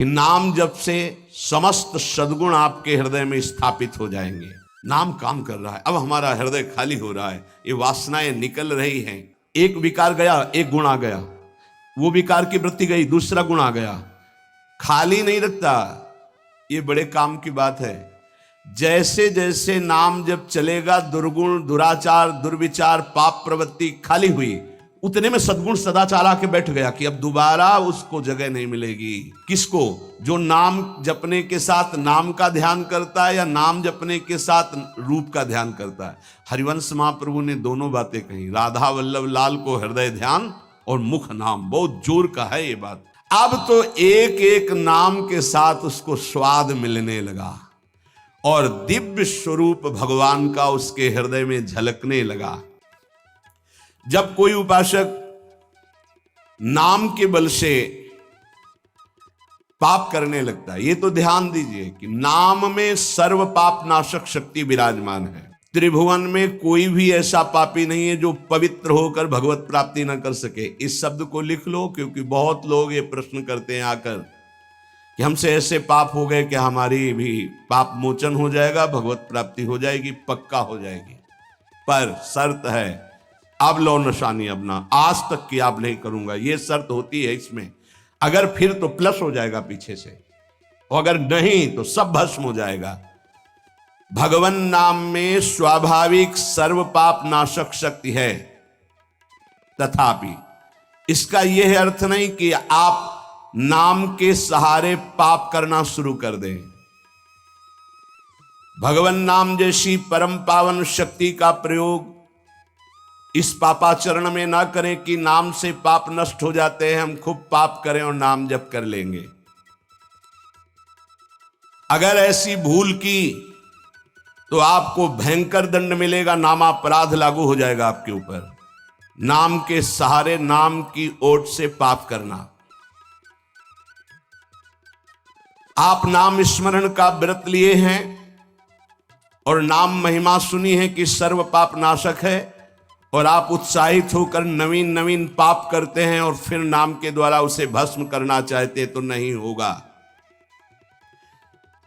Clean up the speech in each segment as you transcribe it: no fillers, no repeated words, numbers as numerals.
कि नाम जप से समस्त सद्गुण आपके हृदय में स्थापित हो जाएंगे। नाम काम कर रहा है, अब हमारा हृदय खाली हो रहा है, ये वासनाएं निकल रही हैं। एक विकार गया, एक गुण आ गया, वो विकार की वृत्ति गई, दूसरा गुण आ गया, खाली नहीं रखता। ये बड़े काम की बात है। जैसे जैसे नाम जब चलेगा, दुर्गुण, दुराचार, दुर्विचार, पाप प्रवृत्ति खाली हुई, उतने में सद्गुण सदाचार आके बैठ गया कि अब दोबारा उसको जगह नहीं मिलेगी। किसको? जो नाम जपने के साथ नाम का ध्यान करता है या नाम जपने के साथ रूप का ध्यान करता है। हरिवंश महाप्रभु ने दोनों बातें कही, राधा वल्लभ लाल को हृदय ध्यान और मुख नाम। बहुत जोर का है ये बात। अब तो एक एक नाम के साथ उसको स्वाद मिलने लगा और दिव्य स्वरूप भगवान का उसके हृदय में झलकने लगा। जब कोई उपासक नाम के बल से पाप करने लगता है, ये तो ध्यान दीजिए कि नाम में सर्व पाप नाशक शक्ति विराजमान है। त्रिभुवन में कोई भी ऐसा पापी नहीं है जो पवित्र होकर भगवत प्राप्ति न कर सके। इस शब्द को लिख लो, क्योंकि बहुत लोग ये प्रश्न करते हैं आकर कि हमसे ऐसे पाप हो गए कि हमारी भी पाप मोचन हो जाएगा, भगवत प्राप्ति हो जाएगी, पक्का हो जाएगी। पर शर्त है, अब लो निशानी अपना, आज तक की आप नहीं करूंगा, ये शर्त होती है इसमें। अगर फिर तो प्लस हो जाएगा पीछे से, और अगर नहीं तो सब भस्म हो जाएगा। भगवान नाम में स्वाभाविक सर्व पाप नाशक शक्ति है, तथापि इसका यह अर्थ नहीं कि आप नाम के सहारे पाप करना शुरू कर दें। भगवान नाम जैसी परम पावन शक्ति का प्रयोग इस पापाचरण में ना करें कि नाम से पाप नष्ट हो जाते हैं, हम खूब पाप करें और नाम जप कर लेंगे। अगर ऐसी भूल की तो आपको भयंकर दंड मिलेगा, नामापराध लागू हो जाएगा आपके ऊपर। नाम के सहारे, नाम की ओट से पाप करना। आप नाम स्मरण का व्रत लिए हैं और नाम महिमा सुनी है कि सर्व पाप नाशक है, और आप उत्साहित होकर नवीन नवीन पाप करते हैं और फिर नाम के द्वारा उसे भस्म करना चाहते तो नहीं होगा।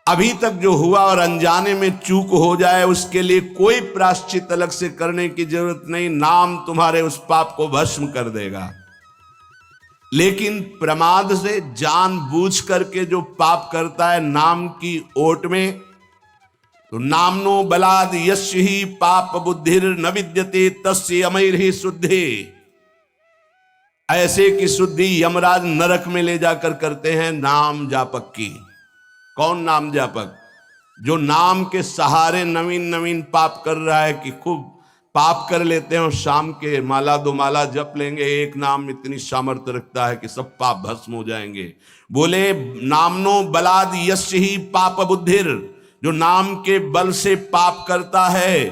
अभी तक जो हुआ और अनजाने में चूक हो जाए उसके लिए कोई प्रायश्चित अलग से करने की जरूरत नहीं, नाम तुम्हारे उस पाप को भस्म कर देगा। लेकिन प्रमाद से जानबूझ करके जो पाप करता है नाम की ओट में, तो नामनो बलाद यस्य ही पाप बुद्धिर न विद्यते तस्य अमैर ही शुद्धि। ऐसे की शुद्धि यमराज नरक में ले जाकर करते हैं नाम जापक की। कौन नाम जापक? जो नाम के सहारे नवीन नवीन पाप कर रहा है कि खूब पाप कर लेते हैं और शाम के माला दो माला जप लेंगे, एक नाम इतनी सामर्थ्य रखता है कि सब पाप भस्म हो जाएंगे। बोले नामनो बलाद यस्य ही पाप बुद्धिर, जो नाम के बल से पाप करता है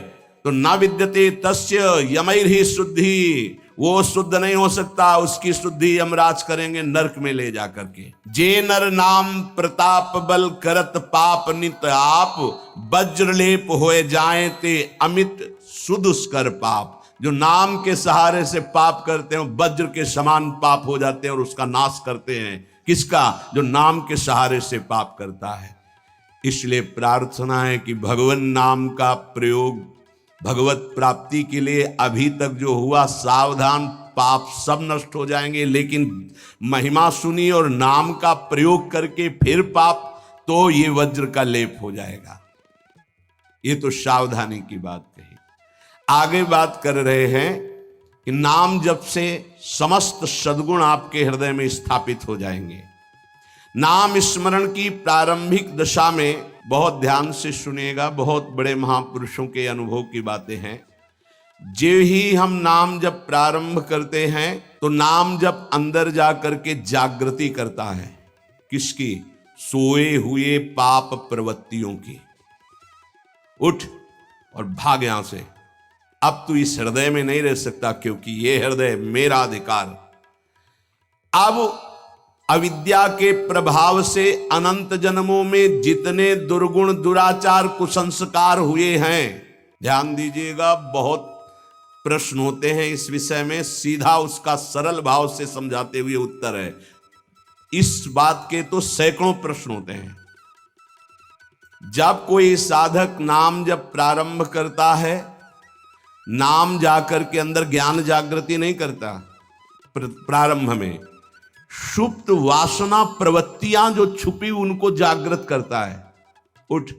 तो ना विद्यते तस्य यमैर ही शुद्धि, वो शुद्ध नहीं हो सकता, उसकी शुद्धि यमराज करेंगे नरक में ले जाकर के। जे नर नाम प्रताप बल करत पाप नित आप, वज्रलेप होए जाए ते अमित सुदुष्कर पाप। जो नाम के सहारे से पाप करते हैं वज्र के समान पाप हो जाते हैं और उसका नाश करते हैं। किसका? जो नाम के सहारे से पाप करता है। इसलिए प्रार्थना है कि भगवान नाम का प्रयोग भगवत प्राप्ति के लिए अभी तक जो हुआ, सावधान, पाप सब नष्ट हो जाएंगे। लेकिन महिमा सुनी और नाम का प्रयोग करके फिर पाप, तो ये वज्र का लेप हो जाएगा। ये तो सावधानी की बात कही। आगे बात कर रहे हैं कि नाम जप से समस्त सद्गुण आपके हृदय में स्थापित हो जाएंगे। नाम स्मरण की प्रारंभिक दशा में बहुत ध्यान से सुनिएगा, बहुत बड़े महापुरुषों के अनुभव की बातें हैं। जो ही हम नाम जब प्रारंभ करते हैं तो नाम जब अंदर जा करके जागृति करता है। किसकी? सोए हुए पाप प्रवृत्तियों की। उठ और भाग यहां से, अब तू इस हृदय में नहीं रह सकता, क्योंकि यह हृदय मेरा अधिकार। अब अविद्या के प्रभाव से अनंत जन्मों में जितने दुर्गुण, दुराचार, कुसंस्कार हुए हैं, ध्यान दीजिएगा, बहुत प्रश्न होते हैं इस विषय में, सीधा उसका सरल भाव से समझाते हुए उत्तर है। इस बात के तो सैकड़ों प्रश्न होते हैं। जब कोई साधक नाम जब प्रारंभ करता है, नाम जाकर के अंदर ज्ञान जागृति नहीं करता, प्रारंभ में सुप्त वासना प्रवृत्तियां जो छुपी उनको जागृत करता है। उठ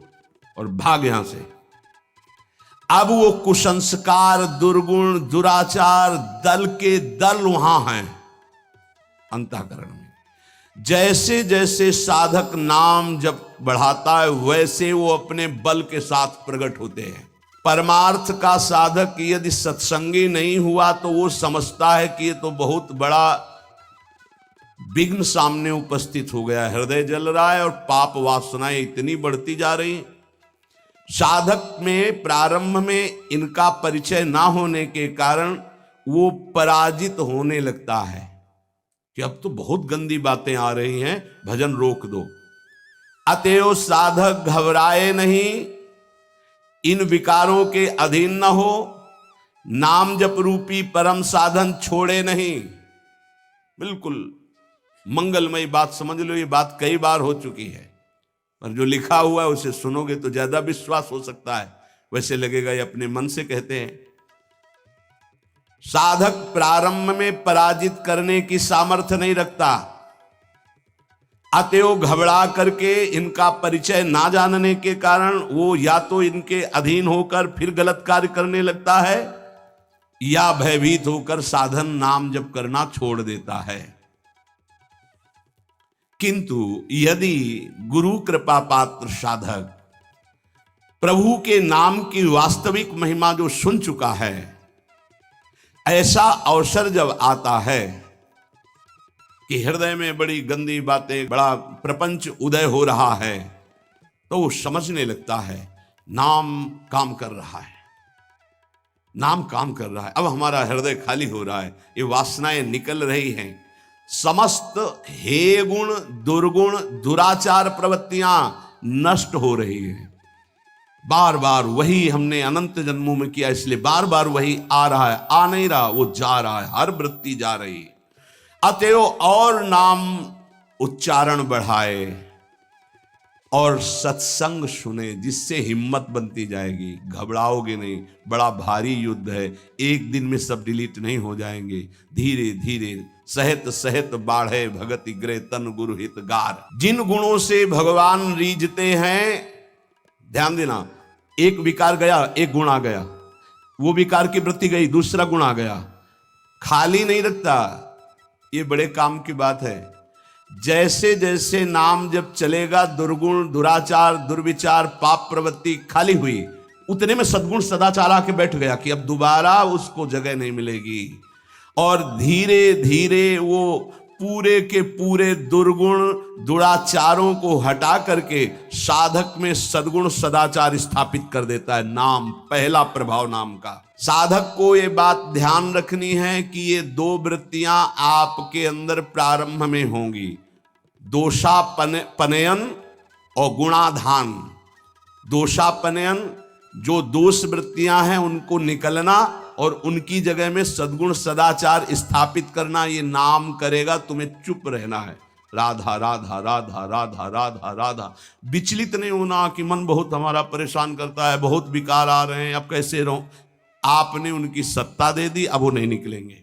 और भाग यहां से। अब वो कुसंस्कार, दुर्गुण, दुराचार दल के दल वहां हैं अंतःकरण में। जैसे जैसे साधक नाम जब बढ़ाता है वैसे वो अपने बल के साथ प्रकट होते हैं। परमार्थ का साधक यदि सत्संगी नहीं हुआ तो वो समझता है कि ये तो बहुत बड़ा विघ्न सामने उपस्थित हो गया, हृदय जल रहा है और पाप वासनाएं इतनी बढ़ती जा रही। साधक में प्रारंभ में इनका परिचय ना होने के कारण वो पराजित होने लगता है कि अब तो बहुत गंदी बातें आ रही हैं, भजन रोक दो। अतएव साधक घबराए नहीं, इन विकारों के अधीन न हो, नाम जप रूपी परम साधन छोड़े नहीं। बिल्कुल मंगलमयी बात समझ लो, ये बात कई बार हो चुकी है, पर जो लिखा हुआ है उसे सुनोगे तो ज्यादा विश्वास हो सकता है, वैसे लगेगा ये अपने मन से कहते हैं। साधक प्रारंभ में पराजित करने की सामर्थ्य नहीं रखता, अतएव घबरा करके इनका परिचय ना जानने के कारण वो या तो इनके अधीन होकर फिर गलत कार्य करने लगता है या भयभीत होकर साधन नाम जप करना छोड़ देता है। किंतु यदि गुरु कृपा पात्र साधक प्रभु के नाम की वास्तविक महिमा जो सुन चुका है, ऐसा अवसर जब आता है कि हृदय में बड़ी गंदी बातें, बड़ा प्रपंच उदय हो रहा है, तो वो समझने लगता है नाम काम कर रहा है, नाम काम कर रहा है। अब हमारा हृदय खाली हो रहा है, ये वासनाएं निकल रही हैं, समस्त हे गुण, दुर्गुण, दुराचार प्रवृत्तियां नष्ट हो रही हैं। बार बार वही हमने अनंत जन्मों में किया, इसलिए बार बार वही आ रहा है, आ नहीं रहा, वो जा रहा है, हर वृत्ति जा रही है। अतएव और नाम उच्चारण बढ़ाए और सत्संग सुने, जिससे हिम्मत बनती जाएगी, घबराओगे नहीं। बड़ा भारी युद्ध है, एक दिन में सब डिलीट नहीं हो जाएंगे, धीरे धीरे सहत सहत बाढ़े भगति गृह तन गुरु हितगार। जिन गुणों से भगवान रीझते हैं, ध्यान देना, एक विकार गया एक गुण आ गया, वो विकार की वृत्ति गई दूसरा गुण आ गया, खाली नहीं रखता। ये बड़े काम की बात है। जैसे जैसे नाम जब चलेगा, दुर्गुण, दुराचार, दुर्विचार, पाप प्रवृत्ति खाली हुई, उतने में सद्गुण सदाचार आके बैठ गया कि अब दोबारा उसको जगह नहीं मिलेगी। और धीरे धीरे वो पूरे के पूरे दुर्गुण दुराचारों को हटा करके साधक में सद्गुण सदाचार स्थापित कर देता है। नाम, पहला प्रभाव नाम का। साधक को ये बात ध्यान रखनी है कि ये दो वृत्तियां आपके अंदर प्रारंभ में होंगी, दोषापनयन और गुणाधान। दोषापनयन, जो दोष वृत्तियां हैं उनको निकलना और उनकी जगह में सद्गुण सदाचार स्थापित करना, ये नाम करेगा। तुम्हें चुप रहना है, राधा राधा राधा राधा राधा राधा। विचलित नहीं होना कि मन बहुत हमारा परेशान करता है, बहुत विकार आ रहे हैं, अब कैसे रहूं। आपने उनकी सत्ता दे दी, अब वो नहीं निकलेंगे।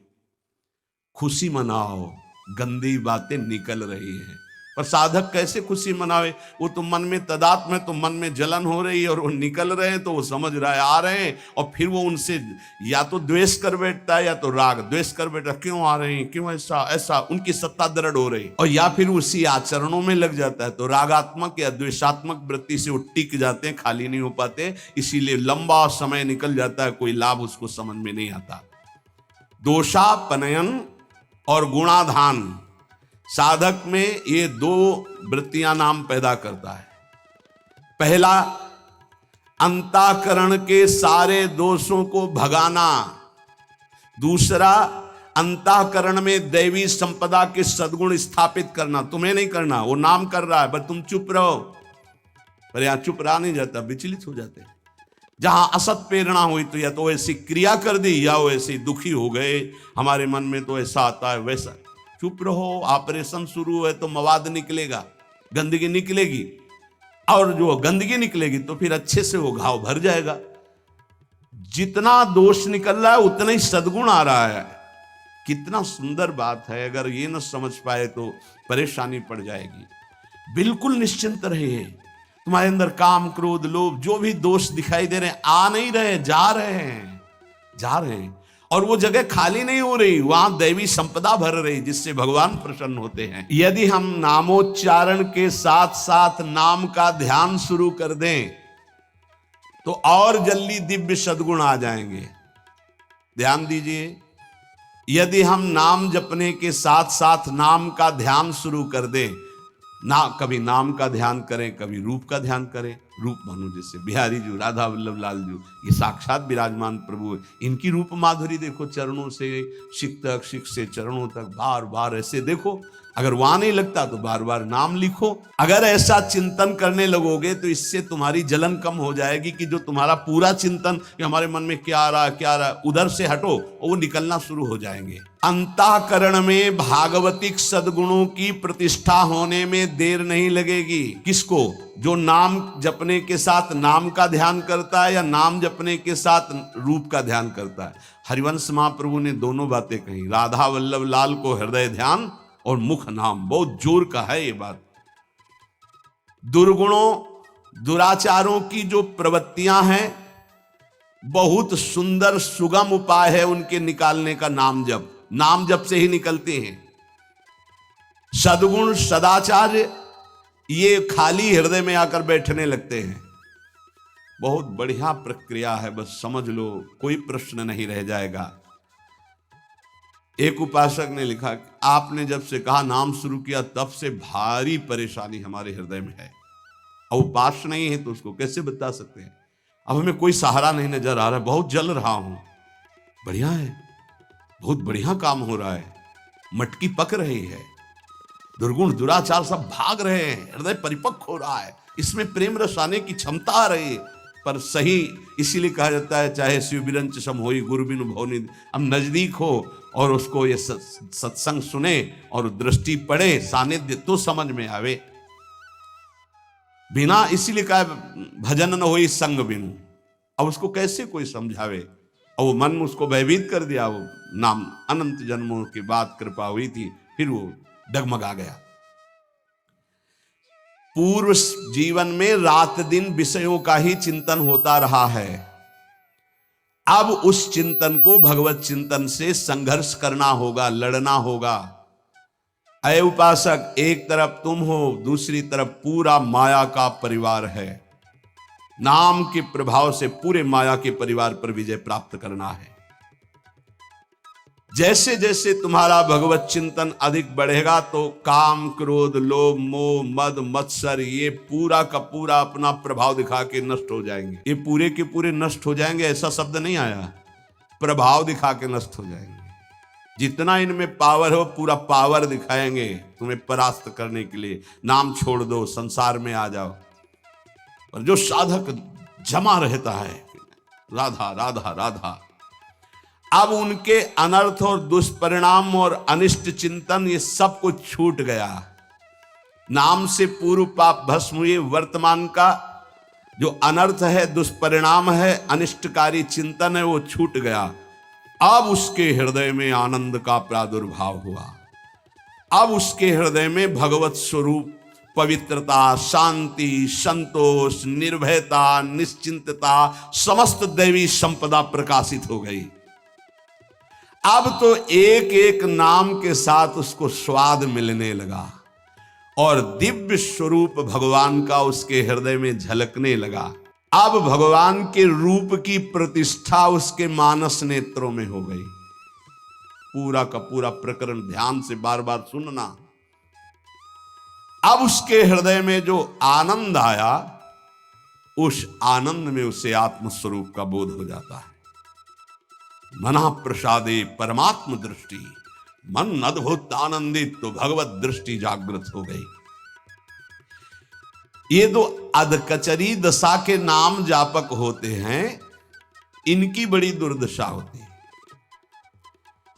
खुशी मनाओ, गंदी बातें निकल रही हैं। पर साधक कैसे खुशी मनावे? वो तो मन में तदात्म है, तो मन में जलन हो रही है और वो निकल रहे हैं, तो वो समझ रहा है आ रहे हैं, और फिर वो उनसे या तो द्वेष कर बैठता है या तो राग। द्वेष कर बैठा, क्यों आ रहे हैं, क्यों ऐसा ऐसा, उनकी सत्ता दृढ़ हो रही। और या फिर उसी आचरणों में लग जाता है, तो रागात्मक या द्वेषात्मक वृत्ति से वो टिक जाते हैं, खाली नहीं हो पाते। इसीलिए लंबा समय निकल जाता है, कोई लाभ उसको समझ में नहीं आता। दोषापनयन और गुणाधान, साधक में ये दो वृत्तियां नाम पैदा करता है। पहला, अंतःकरण के सारे दोषों को भगाना। दूसरा, अंतःकरण में दैवी संपदा के सद्गुण स्थापित करना। तुम्हें नहीं करना, वो नाम कर रहा है, बस तुम चुप रहो। पर यहां चुप रहा नहीं जाता, विचलित हो जाते। जहां असत प्रेरणा हुई तो या तो ऐसी क्रिया कर दी या वो ऐसे दुखी हो गए, हमारे मन में तो ऐसा आता है वैसा। चुप रहो, ऑपरेशन शुरू है तो मवाद निकलेगा, गंदगी निकलेगी, और जो गंदगी निकलेगी तो फिर अच्छे से वो घाव भर जाएगा। जितना दोष निकल रहा है उतना ही सद्गुण आ रहा है। कितना सुंदर बात है, अगर ये न समझ पाए तो परेशानी पड़ जाएगी। बिल्कुल निश्चिंत रहिए, तुम्हारे अंदर काम क्रोध लोभ जो भी दोष दिखाई दे रहे हैं आ नहीं रहे, जा रहे हैं, जा रहे हैं, और वो जगह खाली नहीं हो रही, वहां दैवी संपदा भर रही जिससे भगवान प्रसन्न होते हैं। यदि हम नामोच्चारण के साथ साथ नाम का ध्यान शुरू कर दें तो और जल्दी दिव्य सद्गुण आ जाएंगे। ध्यान दीजिए, यदि हम नाम जपने के साथ साथ नाम का ध्यान शुरू कर दें, ना कभी नाम का ध्यान करें, कभी रूप का ध्यान करें। रूप मानो जैसे बिहारी जी, राधा वल्लभ लाल जी, ये साक्षात विराजमान प्रभु है। इनकी रूप माधुरी देखो, चरणों से शिख तक, शिख से चरणों तक, बार बार ऐसे देखो। अगर वहां नहीं लगता तो बार बार नाम लिखो। अगर ऐसा चिंतन करने लगोगे तो इससे तुम्हारी जलन कम हो जाएगी कि जो तुम्हारा पूरा चिंतन कि हमारे मन में क्या आ रहा क्या आ रहा, उधर से हटो और वो निकलना शुरू हो जाएंगे। अंतःकरण में भागवतिक सद्गुणों की प्रतिष्ठा होने में देर नहीं लगेगी। किसको? जो नाम जपने के साथ नाम का ध्यान करता है या नाम जपने के साथ रूप का ध्यान करता है। हरिवंश महाप्रभु ने दोनों बातें कही, राधा वल्लभ लाल को हृदय ध्यान और मुख नाम। बहुत जोर का है ये बात। दुर्गुणों दुराचारों की जो प्रवृत्तियां हैं, बहुत सुंदर सुगम उपाय है उनके निकालने का नाम जप। नाम जप से ही निकलते हैं। सद्गुण सदाचार ये खाली हृदय में आकर बैठने लगते हैं। बहुत बढ़िया प्रक्रिया है, बस समझ लो, कोई प्रश्न नहीं रह जाएगा। एक उपासक ने लिखा कि आपने जब से कहा नाम शुरू किया तब से भारी परेशानी हमारे हृदय में है। अब उपास नहीं है तो उसको कैसे बता सकते हैं। अब हमें कोई सहारा नहीं नजर आ रहा है, बहुत जल रहा हूं। बढ़िया है, बहुत बढ़िया काम हो रहा है, मटकी पक रही है, दुर्गुण दुराचार सब भाग रहे हैं, हृदय परिपक्व हो रहा है, इसमें प्रेम रस आने की क्षमता आ रही है। पर सही इसीलिए कहा जाता है, चाहे शिव बिरंच सम होई गुरु बिनु भवनि। अब नजदीक हो और उसको ये सत्संग सुने और दृष्टि पड़े, सानिध्य तो समझ में आवे। बिना, इसीलिए कहा भजन न होई संग बिनु। अब उसको कैसे कोई समझावे, और वो मन उसको भयभीत कर दिया। वो नाम अनंत जन्मों के बाद कृपा हुई थी, फिर वो डगमगा गया। पूर्व जीवन में रात दिन विषयों का ही चिंतन होता रहा है। अब उस चिंतन को भगवत चिंतन से संघर्ष करना होगा, लड़ना होगा। अय उपासक, एक तरफ तुम हो, दूसरी तरफ पूरा माया का परिवार है। नाम के प्रभाव से पूरे माया के परिवार पर विजय प्राप्त करना है। जैसे जैसे तुम्हारा भगवत चिंतन अधिक बढ़ेगा तो काम क्रोध लोभ मोह मद मत्सर ये पूरा का पूरा अपना प्रभाव दिखा के नष्ट हो जाएंगे। ये पूरे के पूरे नष्ट हो जाएंगे ऐसा शब्द नहीं आया, प्रभाव दिखा के नष्ट हो जाएंगे। जितना इनमें पावर हो पूरा पावर दिखाएंगे तुम्हें परास्त करने के लिए। नाम छोड़ दो, संसार में आ जाओ। और जो साधक जमा रहता है राधा राधा राधा, अब उनके अनर्थ और दुष्परिणाम और अनिष्ट चिंतन ये सब कुछ छूट गया। नाम से पूर्व पाप भस्म हुए, वर्तमान का जो अनर्थ है, दुष्परिणाम है, अनिष्टकारी चिंतन है, वो छूट गया। अब उसके हृदय में आनंद का प्रादुर्भाव हुआ। अब उसके हृदय में भगवत स्वरूप पवित्रता, शांति, संतोष, निर्भयता, निश्चिंतता, समस्त दैवी संपदा प्रकाशित हो गई। अब तो एक एक नाम के साथ उसको स्वाद मिलने लगा और दिव्य स्वरूप भगवान का उसके हृदय में झलकने लगा। अब भगवान के रूप की प्रतिष्ठा उसके मानस नेत्रों में हो गई। पूरा का पूरा प्रकरण ध्यान से बार बार सुनना। अब उसके हृदय में जो आनंद आया, उस आनंद में उसे आत्मस्वरूप का बोध हो जाता है। मना प्रसादे परमात्म दृष्टि, मन अद्भुत आनंदित तो भगवत दृष्टि जागृत हो गई। ये दो अधकचरी दशा के नाम जापक होते हैं, इनकी बड़ी दुर्दशा होती है।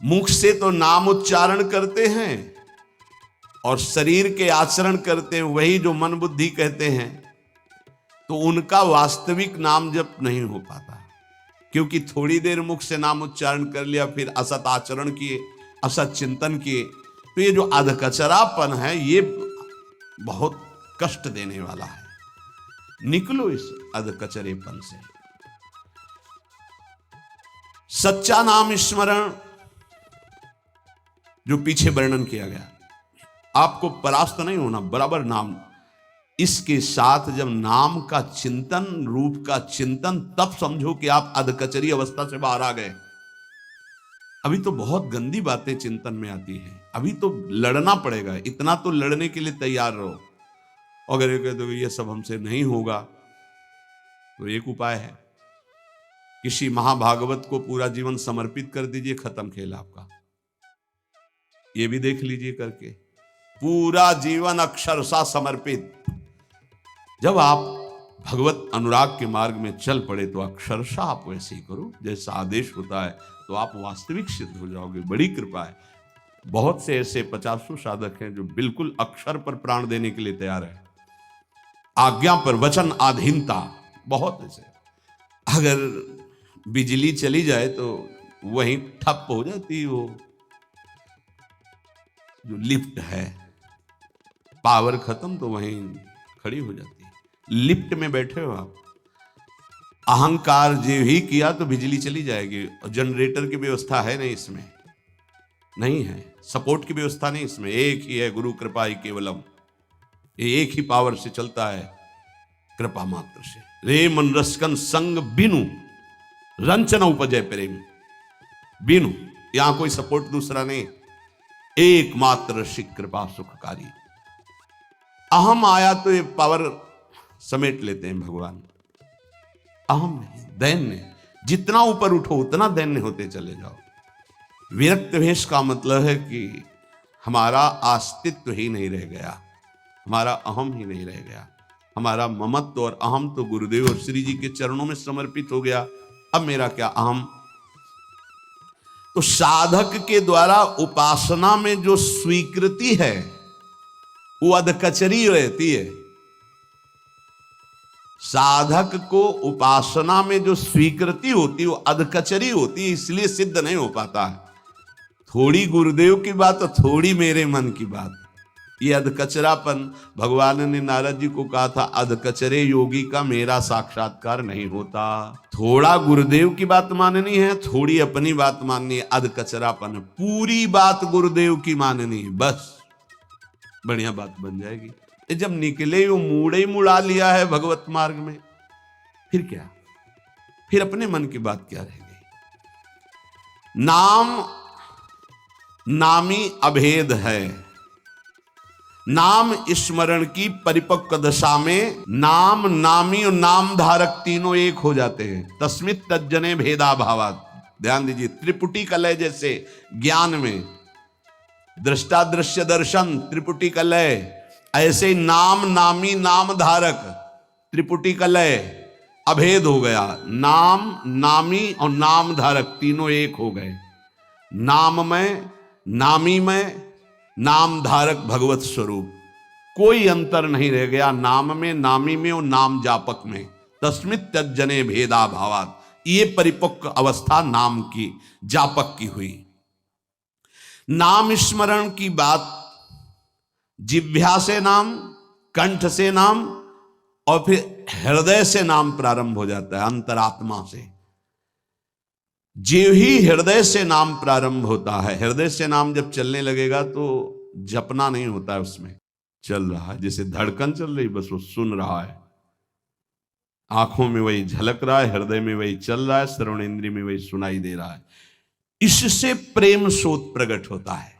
मुख से तो नाम उच्चारण करते हैं और शरीर के आचरण करते हैं वही जो मन बुद्धि कहते हैं, तो उनका वास्तविक नाम जप नहीं हो पाता, क्योंकि थोड़ी देर मुख से नाम उच्चारण कर लिया, फिर असत आचरण किए, असत चिंतन किए, तो ये जो अधकचरापन है ये बहुत कष्ट देने वाला है। निकलो इस अधकचरेपन से। सच्चा नाम स्मरण जो पीछे वर्णन किया गया, आपको परास्त नहीं होना, बराबर नाम। इसके साथ जब नाम का चिंतन, रूप का चिंतन, तब समझो कि आप अधकचरी अवस्था से बाहर आ गए। अभी तो बहुत गंदी बातें चिंतन में आती हैं, अभी तो लड़ना पड़ेगा, इतना तो लड़ने के लिए तैयार रहो। अगर ये कह दो ये सब हमसे नहीं होगा, तो एक उपाय है, किसी महाभागवत को पूरा जीवन समर्पित कर दीजिए, खत्म खेल आपका। ये भी देख लीजिए करके, पूरा जीवन अक्षरशः समर्पित। जब आप भगवत अनुराग के मार्ग में चल पड़े तो अक्षरशः आप वैसे ही करो जैसा आदेश होता है, तो आप वास्तविक सिद्ध हो जाओगे। बड़ी कृपा है। बहुत से ऐसे 50 साधक हैं जो बिल्कुल अक्षर पर प्राण देने के लिए तैयार है, आज्ञा पर वचन आधीनता, बहुत ऐसे। अगर बिजली चली जाए तो वहीं ठप हो जाती, वो जो लिफ्ट है, पावर खत्म तो वहीं खड़ी हो जाती है। लिफ्ट में बैठे हो आप, अहंकार जो ही किया तो बिजली चली जाएगी। और जनरेटर की व्यवस्था है नहीं इसमें, नहीं है, सपोर्ट की व्यवस्था नहीं इसमें। एक ही है, गुरु कृपा ही केवलम, ये एक ही पावर से चलता है, कृपा मात्र से। रे मन रसकन संग बिनु रंचन उपजय प्रेम, बिनु, यहां कोई सपोर्ट दूसरा नहीं, एकमात्र शिव कृपा सुखकारी। अहम आया तो ये पावर समेट लेते हैं भगवान। अहम नहीं, दैन्य, जितना ऊपर उठो उतना दैन्य होते चले जाओ। विरक्त भेष का मतलब है कि हमारा अस्तित्व ही नहीं रह गया, हमारा अहम ही नहीं रह गया, हमारा ममत्व और अहम तो गुरुदेव और श्री जी के चरणों में समर्पित हो गया। अब मेरा क्या अहम। तो साधक के द्वारा उपासना में जो स्वीकृति है वो अधकचरी रहती है। साधक को उपासना में जो स्वीकृति होती है वो अधकचरी होती है, इसलिए सिद्ध नहीं हो पाता है। थोड़ी गुरुदेव की बात और थोड़ी मेरे मन की बात, ये अधकचरापन। भगवान ने नारद जी को कहा था, अधकचरे योगी का मेरा साक्षात्कार नहीं होता। थोड़ा गुरुदेव की बात माननी है, थोड़ी अपनी बात माननी है, अधकचरापन। पूरी बात गुरुदेव की माननी है, बस बढ़िया बात बन जाएगी। जब निकले वो मूड़े ही मुड़ा लिया है भगवत मार्ग में, फिर क्या, फिर अपने मन की बात क्या रह गई। नाम नामी अभेद है। नाम स्मरण की परिपक्व दशा में नाम, नामी और नाम धारक तीनों एक हो जाते हैं। तस्मित तज्जने भेदा भावात। ध्यान दीजिए, त्रिपुटी कलय जैसे ज्ञान में दृष्टा दृश्य दर्शन त्रिपुटी कलय, ऐसे ही नाम, नामी, नाम धारक त्रिपुटी कलय अभेद हो गया। नाम, नामी और नाम धारक तीनों एक हो गए। नाम में, नामी में, नाम धारक भगवत स्वरूप, कोई अंतर नहीं रह गया नाम में, नामी में और नाम जापक में। तस्मित तज्जने भेदा भावात, ये परिपक्व अवस्था नाम की, जापक की हुई। नाम स्मरण की बात जिह्वा से नाम, कंठ से नाम और फिर हृदय से नाम प्रारंभ हो जाता है, अंतरात्मा से। जीव ही हृदय से नाम प्रारंभ होता है। हृदय से नाम जब चलने लगेगा तो जपना नहीं होता है, उसमें चल रहा है, जैसे धड़कन चल रही, बस वो सुन रहा है। आंखों में वही झलक रहा है, हृदय में वही चल रहा है, श्रवण इंद्रिय में वही सुनाई दे रहा है। इससे प्रेम सोत प्रकट होता है।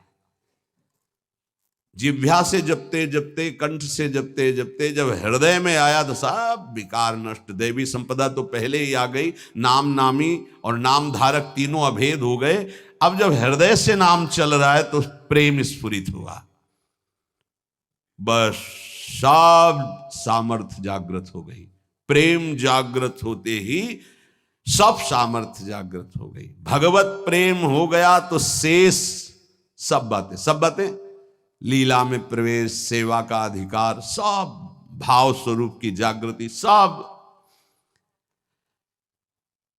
जिह्वा से जपते जपते, कंठ से जपते जपते जब हृदय में आया तो सब विकार नष्ट। देवी संपदा तो पहले ही आ गई, नाम, नामी और नाम धारक तीनों अभेद हो गए। अब जब हृदय से नाम चल रहा है तो प्रेम स्फुरित हुआ, बस सब सामर्थ्य जागृत हो गई। प्रेम जागृत होते ही सब सामर्थ्य जागृत हो गई। भगवत प्रेम हो गया तो शेष सब बातें, लीला में प्रवेश, सेवा का अधिकार, सब भाव स्वरूप की जागृति, सब।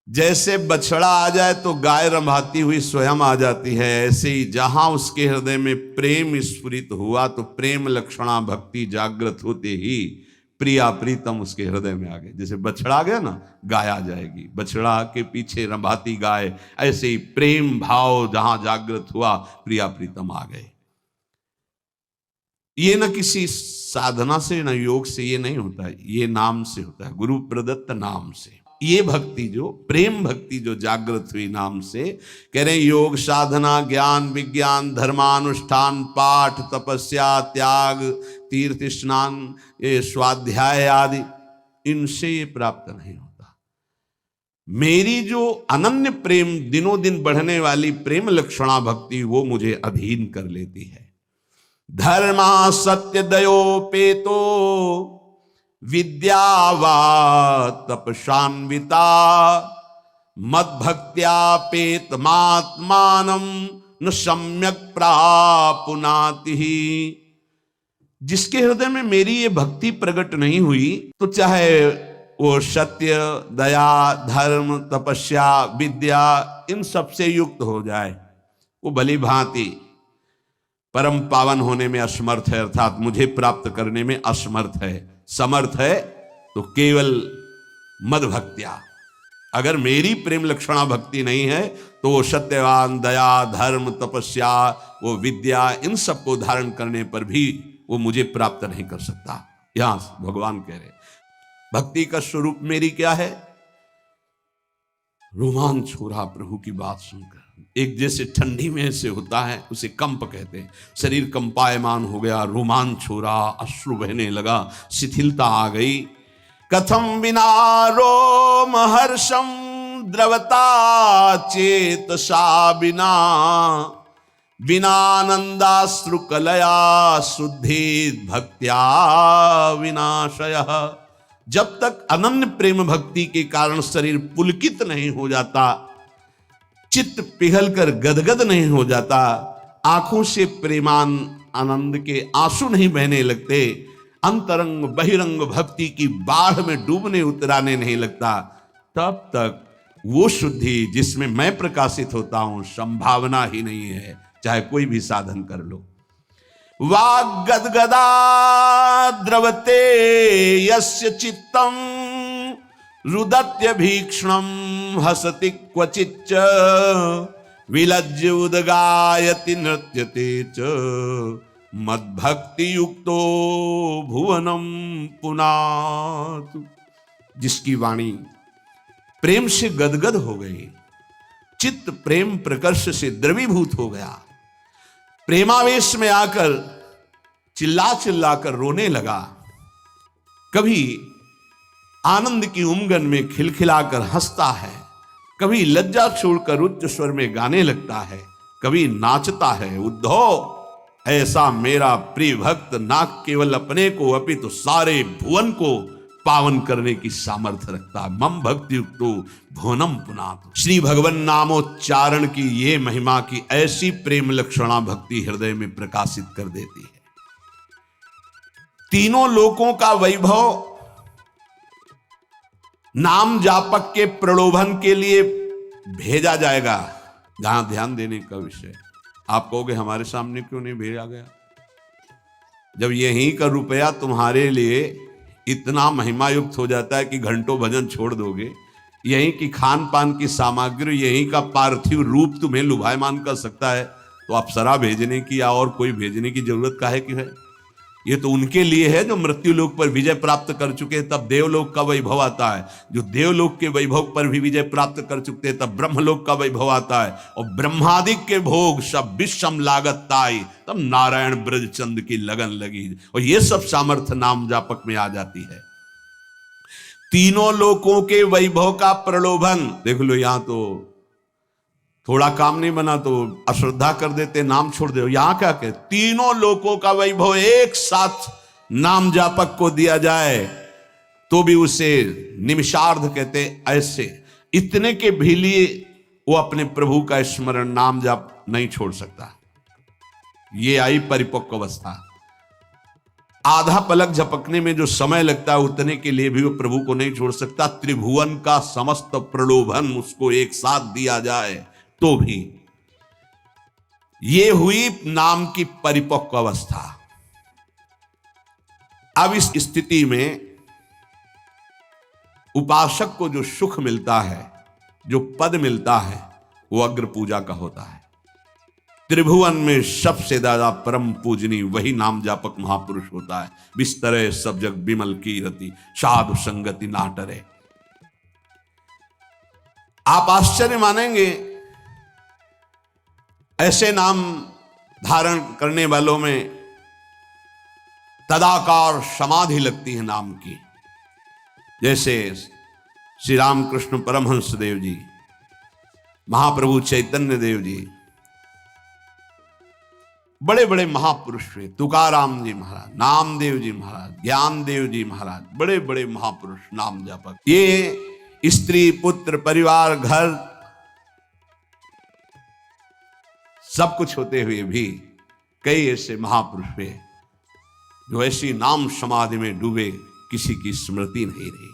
जैसे बछड़ा आ जाए तो गाय रंभाती हुई स्वयं आ जाती है, ऐसे ही जहां उसके हृदय में प्रेम स्फुरित हुआ तो प्रेम लक्षणा भक्ति जागृत होते ही प्रिया प्रीतम उसके हृदय में आ गए। जैसे बछड़ा आ गया ना, गाय आ जाएगी, बछड़ा के पीछे रंभाती गाय, ऐसे ही प्रेम भाव जहां जागृत हुआ प्रिया प्रीतम आ गए। ये न किसी साधना से न योग से ये नहीं होता है, ये नाम से होता है, गुरु प्रदत्त नाम से। ये भक्ति जो प्रेम भक्ति जो जागृत हुई नाम से, कह रहे योग साधना ज्ञान विज्ञान धर्मानुष्ठान पाठ तपस्या त्याग तीर्थ स्नान ये स्वाध्याय आदि, इनसे ये प्राप्त नहीं होता। मेरी जो अनन्य प्रेम दिनों दिन बढ़ने वाली प्रेम लक्षणा भक्ति वो मुझे अधीन कर लेती है। धर्मा सत्य दयोपेतो विद्यावा तपशान्विता मद्भक्त्यापेत मात्मानं न सम्यक प्रापुनाति। जिसके हृदय में मेरी ये भक्ति प्रकट नहीं हुई तो चाहे वो सत्य दया धर्म तपस्या विद्या इन सब से युक्त हो जाए, वो भली भांति परम पावन होने में असमर्थ है, अर्थात मुझे प्राप्त करने में असमर्थ है। समर्थ है तो केवल मद भक्त्या। अगर मेरी प्रेम लक्षणा भक्ति नहीं है तो वो सत्यवान दया धर्म तपस्या वो विद्या इन सबको धारण करने पर भी वो मुझे प्राप्त नहीं कर सकता। यहां भगवान कह रहे भक्ति का स्वरूप मेरी क्या है? रोमांच हो रहा प्रभु की बात सुनकर, एक जैसे ठंडी में से होता है उसे कंप कहते हैं, शरीर कंपायमान हो गया, रोमांच हो रहा, अश्रु बहने लगा, शिथिलता आ गई। कथम विना रोम हर्षम द्रवता चेतसा बिना विनानंदाश्रु कलया शुद्धि भक्त्या विनाशय। जब तक अनन्य प्रेम भक्ति के कारण शरीर पुलकित नहीं हो जाता, चित्त पिघलकर गदगद नहीं हो जाता, आंखों से प्रेमान आनंद के आंसू नहीं बहने लगते, अंतरंग बहिरंग भक्ति की बाढ़ में डूबने उतराने नहीं लगता, तब तक वो शुद्धि जिसमें मैं प्रकाशित होता हूं संभावना ही नहीं है, चाहे कोई भी साधन कर लो। वाग गदगदा द्रवते यस्य चित्तम रुदत्य भीक्षणम हसति क्वचिच्च विलज्य उदगायति नृत्यते च मद्भक्ति युक्तो भुवनम पुनातु। जिसकी वाणी प्रेम से गदगद हो गई, चित्त प्रेम प्रकर्ष से द्रवीभूत हो गया, प्रेमावेश में आकर चिल्ला चिल्ला कर रोने लगा, कभी आनंद की उमगन में खिलखिलाकर हंसता है, कभी लज्जा छोड़कर उच्च स्वर में गाने लगता है, कभी नाचता है। उद्धव ऐसा मेरा प्रिय भक्त ना केवल अपने को अपितु सारे भुवन को पावन करने की सामर्थ्य रखता। मम भक्ति युक्तो भुवनम पुनातु। श्री भगवान नामोच्चारण की ये महिमा की ऐसी प्रेम लक्षणा भक्ति हृदय में प्रकाशित कर देती है। तीनों लोकों का वैभव नाम जापक के प्रलोभन के लिए भेजा जाएगा। जहां ध्यान देने का विषय, आप कहोगे हमारे सामने क्यों नहीं भेजा गया? जब यहीं का रुपया तुम्हारे लिए इतना महिमा युक्त हो जाता है कि घंटों भजन छोड़ दोगे, यहीं की खान पान की सामग्री, यहीं का पार्थिव रूप तुम्हें लुभायमान कर सकता है, तो अप्सरा भेजने की या और कोई भेजने की जरूरत काहे की है? ये तो उनके लिए है जो मृत्यु लोक पर विजय प्राप्त कर चुके हैं, तब देवलोक का वैभव आता है। जो देवलोक के वैभव पर भी विजय प्राप्त कर चुके हैं तब ब्रह्मलोक का वैभव आता है। और ब्रह्मादिक के भोग सब विषम लागत ताई, तब नारायण ब्रजचंद की लगन लगी। और ये सब सामर्थ्य नाम जापक में आ जाती है। तीनों लोकों के वैभव का प्रलोभन देख लो। यहां तो थोड़ा काम नहीं बना तो अश्रद्धा कर देते, नाम छोड़ दे। यहां क्या कहते? तीनों लोकों का वैभव एक साथ नाम जापक को दिया जाए तो भी उसे निमिषार्ध कहते। ऐसे इतने के भी लिए वो अपने प्रभु का स्मरण नाम जाप नहीं छोड़ सकता। ये आई परिपक्व अवस्था। आधा पलक झपकने में जो समय लगता है उतने के लिए भी वो प्रभु को नहीं छोड़ सकता। त्रिभुवन का समस्त प्रलोभन उसको एक साथ दिया जाए तो भी। ये हुई नाम की परिपक्व अवस्था। अब इस स्थिति में उपासक को जो सुख मिलता है, जो पद मिलता है, वो अग्र पूजा का होता है। त्रिभुवन में सबसे ज्यादा परम पूजनी वही नाम जापक महापुरुष होता है। बिस्तरे सब जग बिमल की रति, साधु संगति ना टरे। आप आश्चर्य मानेंगे, ऐसे नाम धारण करने वालों में तदाकार समाधि लगती है नाम की। जैसे श्री रामकृष्ण परमहंस देव जी, महाप्रभु चैतन्य देव जी, बड़े बड़े महापुरुष हुए। तुकाराम जी महाराज, नामदेव जी महाराज, ज्ञानदेव जी महाराज, बड़े बड़े महापुरुष नाम जापक। ये स्त्री पुत्र परिवार घर सब कुछ होते हुए भी कई ऐसे महापुरुष हुए जो ऐसी नाम समाधि में डूबे, किसी की स्मृति नहीं रही,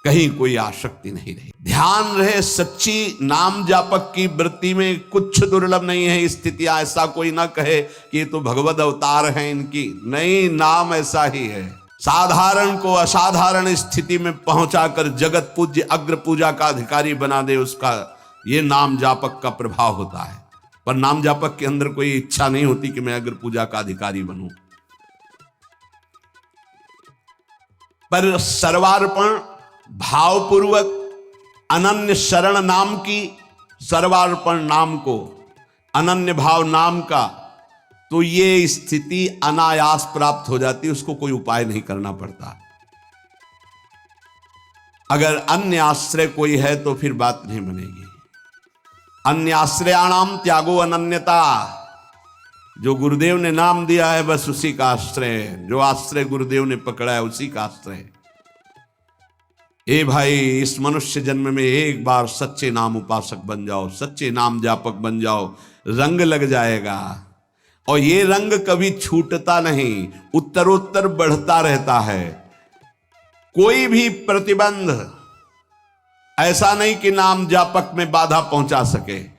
कहीं कोई आसक्ति नहीं रही। ध्यान रहे, सच्ची नाम जापक की वृत्ति में कुछ दुर्लभ नहीं है स्थितियां। ऐसा कोई ना कहे कि ये तो भगवत अवतार है इनकी, नहीं, नाम ऐसा ही है। साधारण को असाधारण स्थिति में पहुंचाकर जगत पूज्य अग्र पूजा का अधिकारी बना दे, उसका ये नाम जापक का प्रभाव होता है। पर नाम जापक के अंदर कोई इच्छा नहीं होती कि मैं अग्र पूजा का अधिकारी बनूं। पर सर्वार्पण भावपूर्वक अनन्य शरण नाम की, सर्वार्पण नाम को, अनन्य भाव नाम का, तो ये स्थिति अनायास प्राप्त हो जाती है। उसको कोई उपाय नहीं करना पड़ता। अगर अन्य आश्रय कोई है तो फिर बात नहीं बनेगी। अन्य आश्रयाणाम त्यागो अनन्यता। जो गुरुदेव ने नाम दिया है बस उसी का आश्रय, जो आश्रय गुरुदेव ने पकड़ा है उसी का आश्रय। ए भाई, इस मनुष्य जन्म में एक बार सच्चे नाम उपासक बन जाओ, सच्चे नाम जापक बन जाओ, रंग लग जाएगा। और ये रंग कभी छूटता नहीं, उत्तरोत्तर बढ़ता रहता है। कोई भी प्रतिबंध ऐसा नहीं कि नाम जापक में बाधा पहुंचा सके।